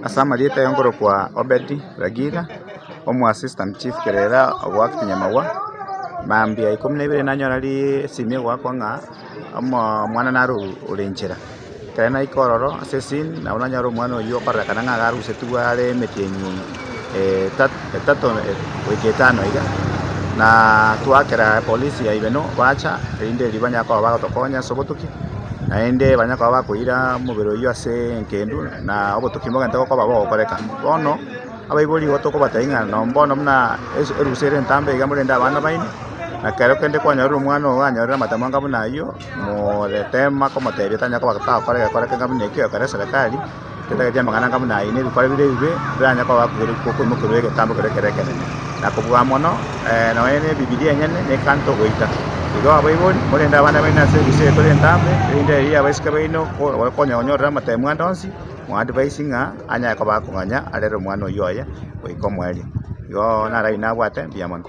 Asama lieta yongoro kwa Obedi Ragira omu assistant chief kerera ogwakiti Nyamawa mambia 12 nanyora li simie gwakwa ng'a mwana naro orenchera kare na ikororo asesin na unanyora omwana oyo okorera kana ng'a garuse tuare metienyi tatu wiki 5 iga na twakera polisi ya ibeno bacha rinde libanyako bagotokonya sobotuki naende banyako bakoira mubiro yo ase nkendu na obotuki mogente goko bagokoreka bono abaibori gotoko batainga no mbono muna erusere ntambe iga murende abana baine na kero kende kwanyora omwana ogo anyorera matamanga buna yo moretema komotebia tanyako koreka ngabune kio kare serikali tetagetia magana ngabuna ine bikore bire bibe banyako bakugere kokimukuru egetambo kerekerekere na kubwa mono no ene bibilia nyene ne kanto goita igo abaibori murende abana baine ase bisere kore ntambe rinde ya baisike baino konyorera matemu andonsi mu advice ng'a anyako bakunganya arero omwana oyo oye goika omweri igo naraina abwate mbuya mono.